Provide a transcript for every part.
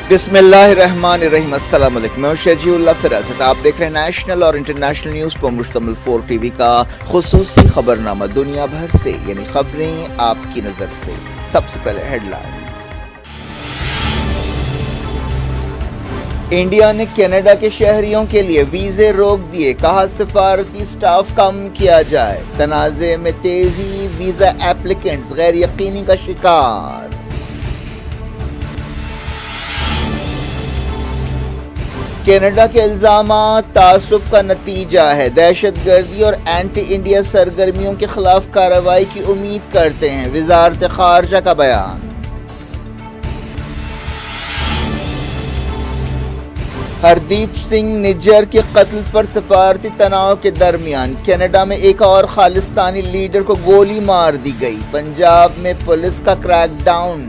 بسم اللہ الرحمن الرحیم۔ السلام علیکم، میں شجیع اللہ فراست۔ آپ دیکھ رہے ہیں نیشنل اور انٹرنیشنل نیوز پر مشتمل 4 ٹی وی کا خصوصی خبرنامہ دنیا بھر سے، یعنی خبریں آپ کی نظر سے۔ سب سے پہلے ہیڈ لائنز۔ انڈیا نے کینیڈا کے شہریوں کے لیے ویزے روک دیے، کہا سفارتی سٹاف کم کیا جائے۔ تنازع میں تیزی، ویزا ایپلیکینٹس غیر یقینی کا شکار۔ کینیڈا کے الزامات تعصب کا نتیجہ ہے، دہشت گردی اور اینٹی انڈیا سرگرمیوں کے خلاف کارروائی کی امید کرتے ہیں، وزارت خارجہ کا بیان۔ ہردیپ سنگھ نجر کے قتل پر سفارتی تناؤ کے درمیان کینیڈا میں ایک اور خالصتانی لیڈر کو گولی مار دی گئی، پنجاب میں پولیس کا کریک ڈاؤن۔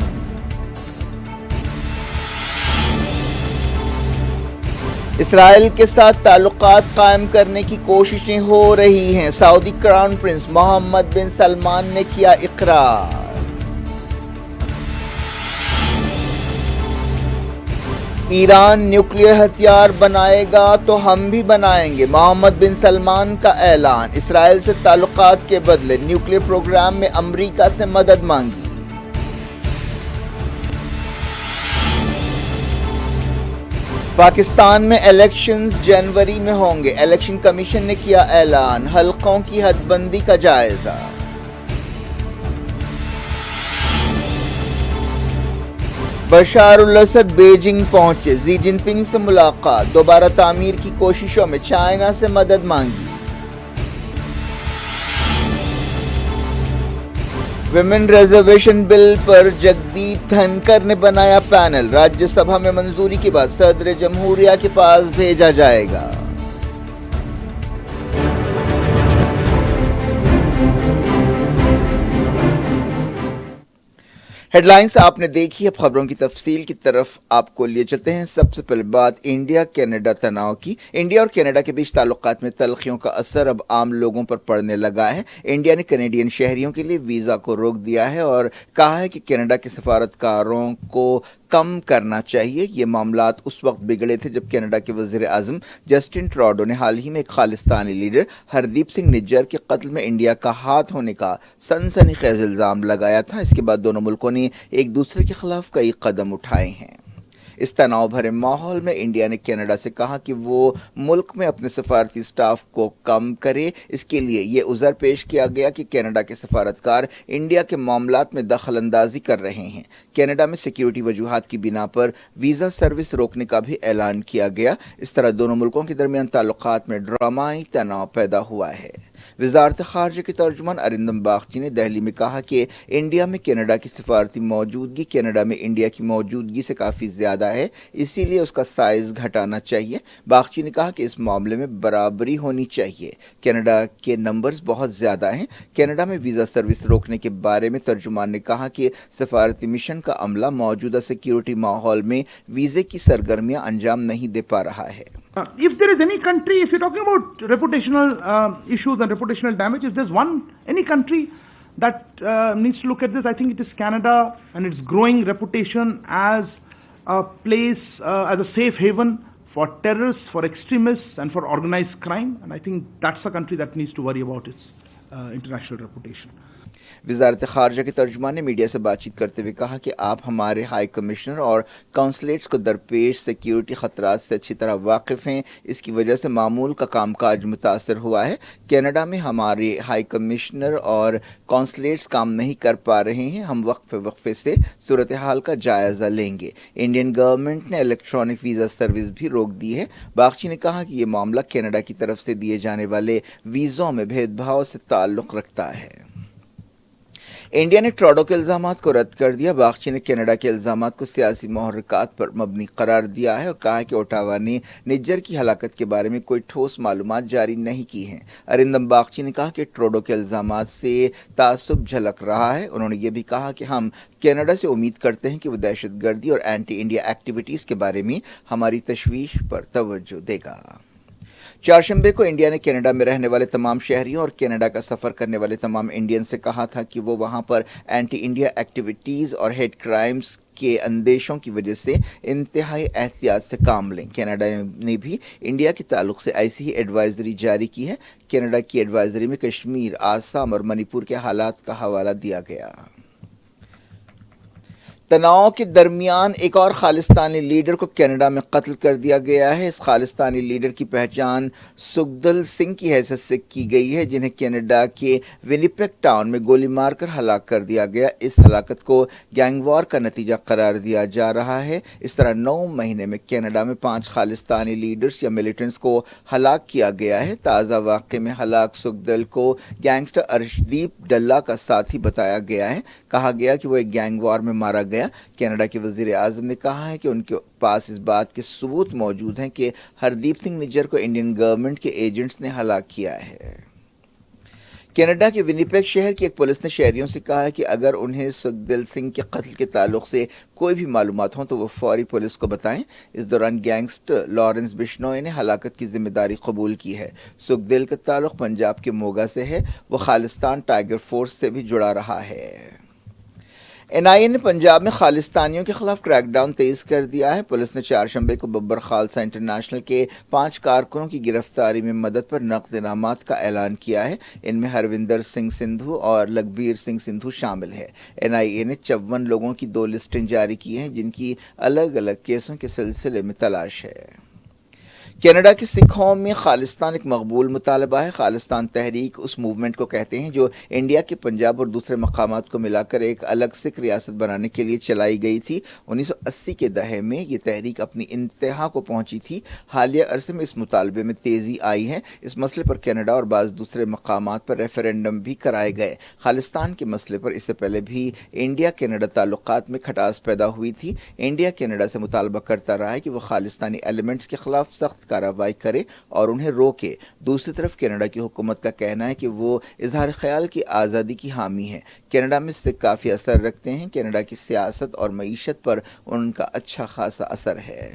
اسرائیل کے ساتھ تعلقات قائم کرنے کی کوششیں ہو رہی ہیں، سعودی کراؤن پرنس محمد بن سلمان نے کیا اقرار۔ ایران نیوکلیئر ہتھیار بنائے گا تو ہم بھی بنائیں گے، محمد بن سلمان کا اعلان۔ اسرائیل سے تعلقات کے بدلے نیوکلیئر پروگرام میں امریکہ سے مدد مانگی۔ پاکستان میں الیکشنز جنوری میں ہوں گے، الیکشن کمیشن نے کیا اعلان، حلقوں کی حد بندی کا جائزہ۔ بشار الاسد بیجنگ پہنچے، ژی جن پنگ سے ملاقات، دوبارہ تعمیر کی کوششوں میں چائنا سے مدد مانگی۔ ویمن ریزرویشن بل پر جگدیپ دھنکر نے بنایا پینل، راجیہ سبھا میں منظوری کے بعد صدر جمہوریہ کے پاس بھیجا جائے گا۔ ہیڈ لائنز آپ نے دیکھی، اب خبروں کی تفصیل کی طرف آپ کو لیے چلتے ہیں۔ سب سے پہلے بات انڈیا کینیڈا تناؤ کی۔ انڈیا اور کینیڈا کے بیچ تعلقات میں تلخیوں کا اثر اب عام لوگوں پر پڑنے لگا ہے۔ انڈیا نے کینیڈین شہریوں کے لیے ویزا کو روک دیا ہے اور کہا ہے کہ کینیڈا کے سفارتکاروں کو کم کرنا چاہیے۔ یہ معاملات اس وقت بگڑے تھے جب کینیڈا کے وزیر اعظم جسٹن ٹراڈو نے حال ہی میں ایک خالصتانی لیڈر ہردیپ سنگھ نجر کے قتل میں انڈیا کا ہاتھ ہونے کا سنسنی خیز الزام لگایا تھا۔ اس کے بعد دونوں ملکوں نے ایک دوسرے کے خلاف کئی قدم اٹھائے ہیں۔ اس تناؤ بھرے ماحول میں انڈیا نے کینیڈا سے کہا کہ وہ ملک میں اپنے سفارتی سٹاف کو کم کرے۔ اس کے لیے یہ عذر پیش کیا گیا کہ کینیڈا کے سفارتکار انڈیا کے معاملات میں دخل اندازی کر رہے ہیں۔ کینیڈا میں سیکیورٹی وجوہات کی بنا پر ویزا سروس روکنے کا بھی اعلان کیا گیا۔ اس طرح دونوں ملکوں کے درمیان تعلقات میں ڈرامائی تناؤ پیدا ہوا ہے۔ وزارت خارجہ کے ترجمان ارندم باگچی نے دہلی میں کہا کہ انڈیا میں کینیڈا کی سفارتی موجودگی کینیڈا میں انڈیا کی موجودگی سے کافی زیادہ ہے، اسی لیے اس کا سائز گھٹانا چاہیے۔ باگچی نے کہا کہ اس معاملے میں برابری ہونی چاہیے۔ کینیڈا کے نمبرز بہت زیادہ ہیں۔ کینیڈا میں ویزا سروس روکنے کے بارے میں ترجمان نے کہا کہ سفارتی مشن کا عملہ موجودہ سیکیورٹی ماحول میں ویزے کی سرگرمیاں انجام نہیں دے پا رہا ہے۔ If there is any country, if you're talking about reputational issues and reputational damage, if there's any country that needs to look at this, I think it is Canada and its growing reputation as a place, as a safe haven for terrorists, for extremists and for organized crime. And I think that's a country that needs to worry about its international reputation. وزارت خارجہ کے ترجمان نے media سے بات چیت کرتے ہوئے کہا کہ آپ ہمارے ہائی کمشنر اور کونسلیٹس کو درپیش سیکیورٹی خطرات سے اچھی طرح واقف ہیں، اس کی وجہ سے معمول کا کام کاج متاثر ہوا ہے۔ کینیڈا میں ہمارے ہائی کمشنر اور کونسلیٹس کام نہیں کر پا رہے ہیں، ہم وقفے سے صورتحال کا جائزہ لیں گے۔ انڈین گورنمنٹ نے الیکٹرانک ویزا سروس بھی روک دی ہے۔ باگچی نے کہا کہ یہ معاملہ کینیڈا کی طرف سے دیے جانے والے ویزوں میں بھید بھاؤ سے تعلق رکھتا ہے۔ انڈیا نے ٹراڈو کے الزامات کو رد کر دیا۔ باگچی نے کینیڈا کے الزامات کو سیاسی محرکات پر مبنی قرار دیا ہے اور کہا کہ اوٹاوا نے نجر کی ہلاکت کے بارے میں کوئی ٹھوس معلومات جاری نہیں کی ہیں۔ ارندم باگچی نے کہا کہ ٹراڈو کے الزامات سے تعصب جھلک رہا ہے۔ انہوں نے یہ بھی کہا کہ ہم کینیڈا سے امید کرتے ہیں کہ وہ دہشت گردی اور اینٹی انڈیا ایکٹیویٹیز کے بارے میں ہماری تشویش پر توجہ دے گا۔ چہارشنبے کو انڈیا نے کینیڈا میں رہنے والے تمام شہریوں اور کینیڈا کا سفر کرنے والے تمام انڈین سے کہا تھا کہ وہ وہاں پر اینٹی انڈیا ایکٹیویٹیز اور ہیٹ کرائمز کے اندیشوں کی وجہ سے انتہائی احتیاط سے کام لیں۔ کینیڈا نے بھی انڈیا کے تعلق سے ایسی ہی ایڈوائزری جاری کی ہے۔ کینیڈا کی ایڈوائزری میں کشمیر، آسام اور منی پور کے حالات کا حوالہ دیا گیا۔ تناؤ کے درمیان ایک اور خالستانی لیڈر کو کینیڈا میں قتل کر دیا گیا ہے۔ اس خالستانی لیڈر کی پہچان سکھدل سنگھ کی حیثیت سے کی گئی ہے، جنہیں کینیڈا کے ونیپیگ ٹاؤن میں گولی مار کر ہلاک کر دیا گیا۔ اس ہلاکت کو گینگ وار کا نتیجہ قرار دیا جا رہا ہے۔ اس طرح 9 مہینے میں کینیڈا میں 5 خالستانی لیڈرز یا ملیٹنٹس کو ہلاک کیا گیا ہے۔ تازہ واقعے میں ہلاک سکھدل کو گینگسٹر ارشدیپ ڈلہ کا ساتھی بتایا گیا ہے۔ کہا گیا کہ وہ ایک گینگ وار میں مارا گیا۔ کینیڈا کے وزیر اعظم نے کہا ہے کہ ان کے پاس اس بات کے ثبوت موجود ہیں کہ ہردیپ سنگھ نجر کو انڈین گورنمنٹ کے ایجنٹس نے ہلاک کیا ہے۔ کینیڈا کے ونیپیگ شہر کی ایک پولیس نے شہریوں سے کہا ہے کہ اگر انہیں سکھدل سنگھ کے قتل کے تعلق سے کوئی بھی معلومات ہوں تو وہ فوری پولیس کو بتائیں۔ اس دوران گینگسٹر لارنس بشنوئی نے ہلاکت کی ذمہ داری قبول کی ہے۔ سکھدل کا تعلق پنجاب کے موگا سے ہے۔ وہ خالستان ٹائیگر فورس سے بھی جڑا رہا ہے۔ NIA نے پنجاب میں خالستانیوں کے خلاف کریک ڈاؤن تیز کر دیا ہے۔ پولیس نے چہارشنبے کو ببر خالصہ انٹرنیشنل کے 5 کارکنوں کی گرفتاری میں مدد پر نقد انعامات کا اعلان کیا ہے۔ ان میں ہروندر سنگھ سندھو اور لکھبیر سنگھ سندھو شامل ہے۔ NIA نے 54 لوگوں کی 2 لسٹیں جاری کی ہیں جن کی الگ الگ کیسوں کے سلسلے میں تلاش ہے۔ کینیڈا کے سکھوں میں خالستان ایک مقبول مطالبہ ہے۔ خالستان تحریک اس موومنٹ کو کہتے ہیں جو انڈیا کے پنجاب اور دوسرے مقامات کو ملا کر ایک الگ سکھ ریاست بنانے کے لیے چلائی گئی تھی۔ 1980 کے دہے میں یہ تحریک اپنی انتہا کو پہنچی تھی۔ حالیہ عرصے میں اس مطالبے میں تیزی آئی ہے۔ اس مسئلے پر کینیڈا اور بعض دوسرے مقامات پر ریفرینڈم بھی کرائے گئے۔ خالستان کے مسئلے پر اس سے پہلے بھی انڈیا کینیڈا تعلقات میں کھٹاس پیدا ہوئی تھی۔ انڈیا کینیڈا سے مطالبہ کرتا رہا ہے کہ وہ خالستانی ایلیمنٹس کے خلاف سخت کارروائی کرے اور انہیں روکے۔ دوسری طرف کینیڈا کی حکومت کا کہنا ہے کہ وہ اظہار خیال کی آزادی کی حامی ہے۔ کینیڈا میں سکھ کافی اثر رکھتے ہیں۔ کینیڈا کی سیاست اور معیشت پر ان کا اچھا خاصا اثر ہے۔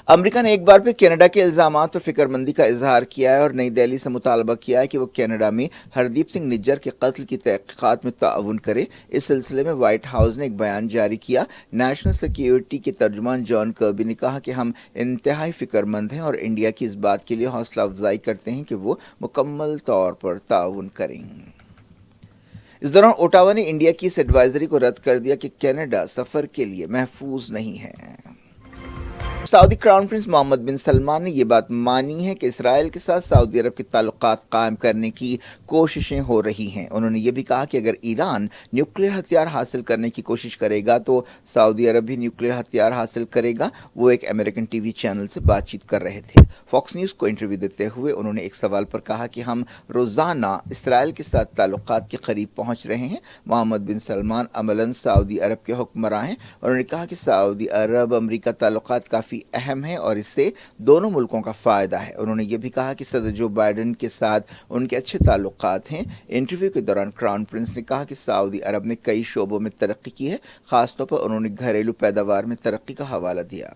امریکہ نے ایک بار پھر کینیڈا کے الزامات پر فکر مندی کا اظہار کیا ہے اور نئی دہلی سے مطالبہ کیا ہے کہ وہ کینیڈا میں ہردیپ سنگھ نجر کے قتل کی تحقیقات میں تعاون کرے۔ اس سلسلے میں وائٹ ہاؤس نے ایک بیان جاری کیا۔ نیشنل سیکیورٹی کے ترجمان جان کربی نے کہا کہ ہم انتہائی فکر مند ہیں اور انڈیا کی اس بات کے لیے حوصلہ افزائی کرتے ہیں کہ وہ مکمل طور پر تعاون کریں۔ اس دوران اوٹاوا نے انڈیا کی اس ایڈوائزری کو رد کر دیا کہ کینیڈا سفر کے لیے محفوظ نہیں ہے۔ سعودی کراؤن پرنس محمد بن سلمان نے یہ بات مانی ہے کہ اسرائیل کے ساتھ سعودی عرب کے تعلقات قائم کرنے کی کوششیں ہو رہی ہیں۔ انہوں نے یہ بھی کہا کہ اگر ایران نیوکلیئر ہتھیار حاصل کرنے کی کوشش کرے گا تو سعودی عرب بھی نیوکلیئر ہتھیار حاصل کرے گا۔ وہ ایک امریکن ٹی وی چینل سے بات چیت کر رہے تھے۔ فاکس نیوز کو انٹرویو دیتے ہوئے انہوں نے ایک سوال پر کہا کہ ہم روزانہ اسرائیل کے ساتھ تعلقات کے قریب پہنچ رہے ہیں۔ محمد بن سلمان عملاً سعودی عرب کے حکمراں ہیں۔ انہوں نے کہا کہ سعودی عرب امریکہ تعلقات کافی اہم ہے اور اس سے دونوں ملکوں کا فائدہ ہے۔ انہوں نے یہ بھی کہا کہ صدر جو بائیڈن کے ساتھ ان کے اچھے تعلقات ہیں۔ انٹرویو کے دوران کراؤن پرنس نے کہا کہ سعودی عرب نے کئی شعبوں میں ترقی کی ہے، خاص طور پر انہوں نے گھریلو پیداوار میں ترقی کا حوالہ دیا۔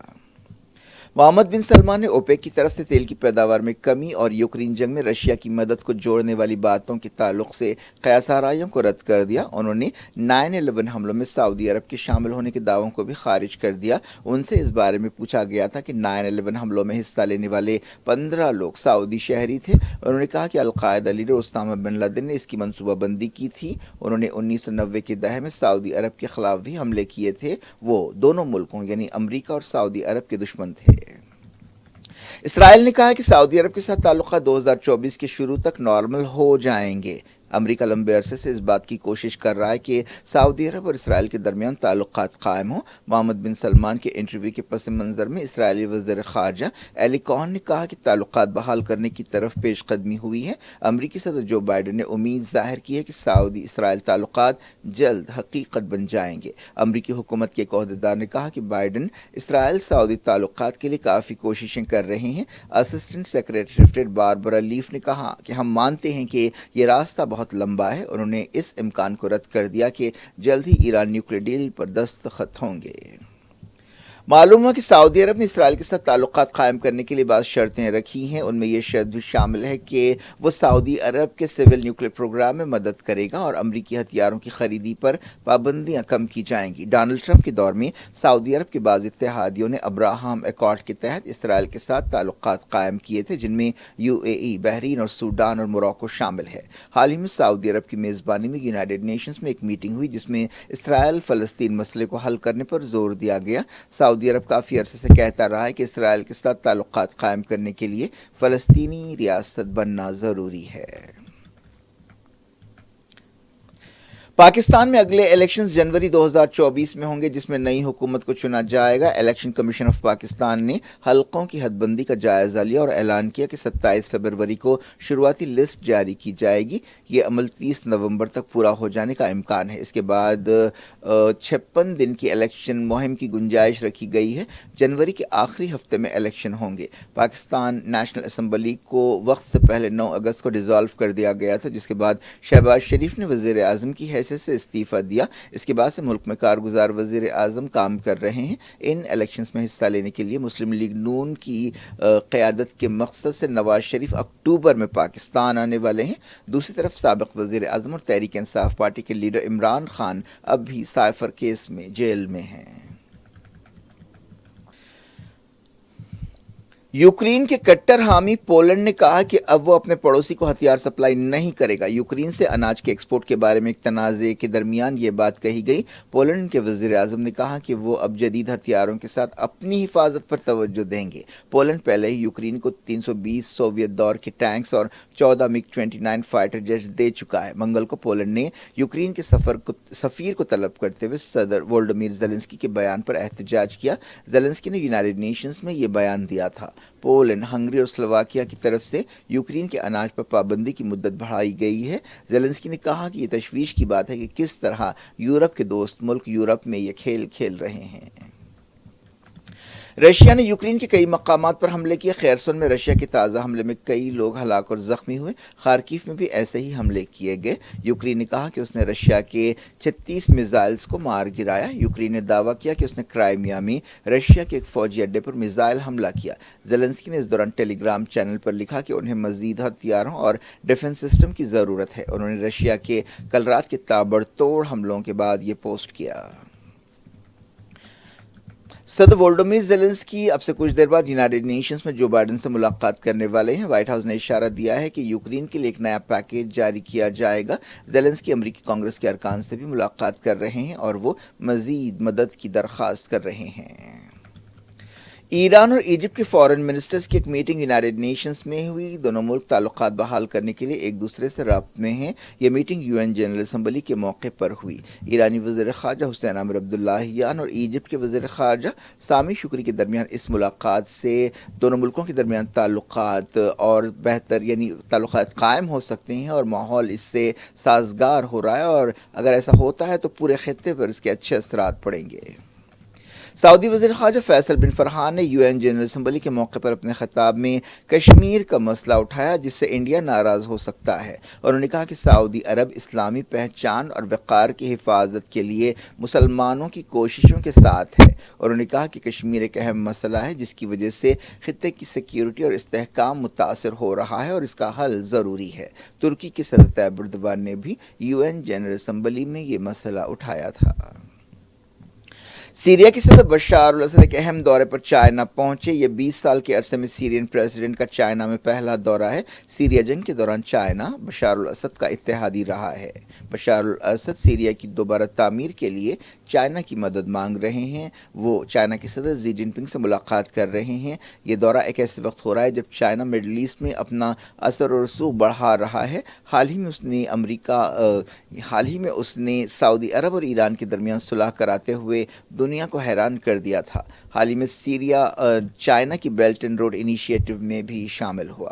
محمد بن سلمان نے اوپیک کی طرف سے تیل کی پیداوار میں کمی اور یوکرین جنگ میں رشیا کی مدد کو جوڑنے والی باتوں کے تعلق سے قیاس آرائیوں کو رد کر دیا۔ انہوں نے 9/11 حملوں میں سعودی عرب کے شامل ہونے کے دعووں کو بھی خارج کر دیا۔ ان سے اس بارے میں پوچھا گیا تھا کہ 9/11 حملوں میں حصہ لینے والے 15 لوگ سعودی شہری تھے۔ انہوں نے کہا کہ القاعدہ لیڈر اسامہ بن لادن نے اس کی منصوبہ بندی کی تھی۔ انہوں نے 1990 کے دہے میں سعودی عرب کے خلاف بھی حملے کیے تھے۔ وہ دونوں ملکوں یعنی امریکہ اور سعودی عرب کے دشمن تھے۔ اسرائیل نے کہا کہ سعودی عرب کے ساتھ تعلقات 2024 کے شروع تک نارمل ہو جائیں گے۔ امریکہ لمبے عرصے سے اس بات کی کوشش کر رہا ہے کہ سعودی عرب اور اسرائیل کے درمیان تعلقات قائم ہوں۔ محمد بن سلمان کے انٹرویو کے پس منظر میں اسرائیلی وزیر خارجہ ایلی کہن نے کہا کہ تعلقات بحال کرنے کی طرف پیش قدمی ہوئی ہے۔ امریکی صدر جو بائیڈن نے امید ظاہر کی ہے کہ سعودی اسرائیل تعلقات جلد حقیقت بن جائیں گے۔ امریکی حکومت کے ایک عہدیدار نے کہا کہ بائیڈن اسرائیل سعودی تعلقات کے لیے کافی کوششیں کر رہے ہیں۔ Assistant secretary state Barbara Leaf نے کہا کہ ہم مانتے ہیں کہ یہ راستہ بہت لمبا ہے۔ انہوں نے اس امکان کو رد کر دیا کہ جلد ہی ایران نیوکلیئر ڈیل پر دستخط ہوں گے۔ معلوم ہوا کہ سعودی عرب نے اسرائیل کے ساتھ تعلقات قائم کرنے کے لیے بعض شرطیں رکھی ہیں. ان میں یہ شرط بھی شامل ہے کہ وہ سعودی عرب کے سول نیوکلیئر پروگرام میں مدد کرے گا اور امریکی ہتھیاروں کی خریدی پر پابندیاں کم کی جائیں گی. ڈونلڈ ٹرمپ کے دور میں سعودی عرب کے بعض اتحادیوں نے ابراہم ایکارڈ کے تحت اسرائیل کے ساتھ تعلقات قائم کیے تھے، جن میں UAE، بحرین اور سوڈان اور موراکو شامل ہے. حال ہی میں سعودی عرب کی میزبانی میں یونائیٹڈ نیشنز میں ایک میٹنگ ہوئی جس میں اسرائیل فلسطین مسئلے کو حل کرنے پر زور دیا گیا. سعودی عرب کافی عرصے سے کہتا رہا ہے کہ اسرائیل کے ساتھ تعلقات قائم کرنے کے لیے فلسطینی ریاست بننا ضروری ہے. پاکستان میں اگلے الیکشنز جنوری 2024 میں ہوں گے، جس میں نئی حکومت کو چنا جائے گا. الیکشن کمیشن آف پاکستان نے حلقوں کی حد بندی کا جائزہ لیا اور اعلان کیا کہ 27 فروری کو شروعاتی لسٹ جاری کی جائے گی. یہ عمل 30 نومبر تک پورا ہو جانے کا امکان ہے. اس کے بعد 56 دن کی الیکشن مہم کی گنجائش رکھی گئی ہے. جنوری کے آخری ہفتے میں الیکشن ہوں گے. پاکستان نیشنل اسمبلی کو وقت سے پہلے 9 اگست کو ڈیزالو کر دیا گیا تھا، جس کے بعد شہباز شریف نے وزیر اعظم کی حیثیت سے استعفیٰ دیا. اس کے بعد سے ملک میں کارگزار وزیر اعظم کام کر رہے ہیں. ان الیکشنز میں حصہ لینے کے لیے مسلم لیگ نون کی قیادت کے مقصد سے نواز شریف اکتوبر میں پاکستان آنے والے ہیں. دوسری طرف سابق وزیر اعظم اور تحریک انصاف پارٹی کے لیڈر عمران خان اب بھی سائفر کیس میں جیل میں ہیں. یوکرین کے کٹر حامی پولینڈ نے کہا کہ اب وہ اپنے پڑوسی کو ہتھیار سپلائی نہیں کرے گا. یوکرین سے اناج کے ایکسپورٹ کے بارے میں ایک تنازع کے درمیان یہ بات کہی گئی. پولینڈ کے وزیر اعظم نے کہا کہ وہ اب جدید ہتھیاروں کے ساتھ اپنی حفاظت پر توجہ دیں گے. پولینڈ پہلے ہی یوکرین کو 320 سوویت دور کے ٹینکس اور 14 MiG-29 فائٹر جیٹس دے چکا ہے. منگل کو پولینڈ نے یوکرین کے سفیر کو طلب کرتے ہوئے صدر وولڈیمیر زیلنسکی کے بیان پر احتجاج کیا. زیلنسکی نے یونائیٹڈ نیشنز میں یہ بیان دیا تھا. پولینڈ، ہنگری اور سلوواکیہ کی طرف سے یوکرین کے اناج پر پابندی کی مدت بڑھائی گئی ہے. زیلنسکی نے کہا کہ یہ تشویش کی بات ہے کہ کس طرح یورپ کے دوست ملک یورپ میں یہ کھیل کھیل رہے ہیں. رشیا نے یوکرین کے کئی مقامات پر حملے کیے. خیرسون میں رشیا کے تازہ حملے میں کئی لوگ ہلاک اور زخمی ہوئے. خارکیف میں بھی ایسے ہی حملے کیے گئے. یوکرین نے کہا کہ اس نے رشیا کے 36 میزائلز کو مار گرایا. یوکرین نے دعویٰ کیا کہ اس نے کرائمیا میں رشیا کے ایک فوجی اڈے پر میزائل حملہ کیا. زیلنسکی نے اس دوران ٹیلی گرام چینل پر لکھا کہ انہیں مزید ہتھیاروں اور ڈیفنس سسٹم کی ضرورت ہے. انہوں نے رشیا کے کل رات کے تابڑتوڑ حملوں کے بعد یہ پوسٹ کیا. صدر وولڈیمیر زیلنسکی اب سے کچھ دیر بعد یونائیٹڈ نیشنز میں جو بائیڈن سے ملاقات کرنے والے ہیں. وائٹ ہاؤس نے اشارہ دیا ہے کہ یوکرین کے لیے ایک نیا پیکیج جاری کیا جائے گا. زیلنسکی امریکی کانگریس کے ارکان سے بھی ملاقات کر رہے ہیں اور وہ مزید مدد کی درخواست کر رہے ہیں. ایران اور ایجپٹ کے فارن منسٹرز کی ایک میٹنگ یونائیٹڈ نیشنز میں ہوئی. دونوں ملک تعلقات بحال کرنے کے لیے ایک دوسرے سے رابطے میں ہیں. یہ میٹنگ UN جنرل اسمبلی کے موقع پر ہوئی. ایرانی وزیر خارجہ حسین عامر عبداللہیان اور ایجپٹ کے وزیر خارجہ سامی شکری کے درمیان اس ملاقات سے دونوں ملکوں کے درمیان تعلقات اور بہتر تعلقات قائم ہو سکتے ہیں اور ماحول اس سے سازگار ہو رہا ہے، اور اگر ایسا ہوتا ہے تو پورے خطے پر اس کے اچھے اثرات پڑیں گے. سعودی وزیر خارجہ فیصل بن فرحان نے UN جنرل اسمبلی کے موقع پر اپنے خطاب میں کشمیر کا مسئلہ اٹھایا، جس سے انڈیا ناراض ہو سکتا ہے. اور انہوں نے کہا کہ سعودی عرب اسلامی پہچان اور وقار کی حفاظت کے لیے مسلمانوں کی کوششوں کے ساتھ ہے. اور انہوں نے کہا کہ کشمیر ایک اہم مسئلہ ہے جس کی وجہ سے خطے کی سیکیورٹی اور استحکام متاثر ہو رہا ہے اور اس کا حل ضروری ہے. ترکی کے صدر طیب اردوان نے بھی UN جنرل اسمبلی میں یہ مسئلہ اٹھایا تھا. سیریا کے صدر بشار الاسد ایک اہم دورے پر چائنا پہنچے. یہ 20 سال کے عرصے میں سیرین پریزیڈنٹ کا چائنا میں پہلا دورہ ہے. سیریا جنگ کے دوران چائنا بشار الاسد کا اتحادی رہا ہے. بشار الاسد سیریا کی دوبارہ تعمیر کے لیے چائنا کی مدد مانگ رہے ہیں. وہ چائنا کے صدر زی جن پنگ سے ملاقات کر رہے ہیں. یہ دورہ ایک ایسے وقت ہو رہا ہے جب چائنا مڈل ایسٹ میں اپنا اثر و رسوخ بڑھا رہا ہے. حال ہی میں اس نے سعودی عرب اور ایران کے درمیان صلح کراتے ہوئے دنیا کو حیران کر دیا تھا. حال ہی میں سیریا چائنا کی بیلٹ اینڈ روڈ انیشیٹو میں بھی شامل ہوا.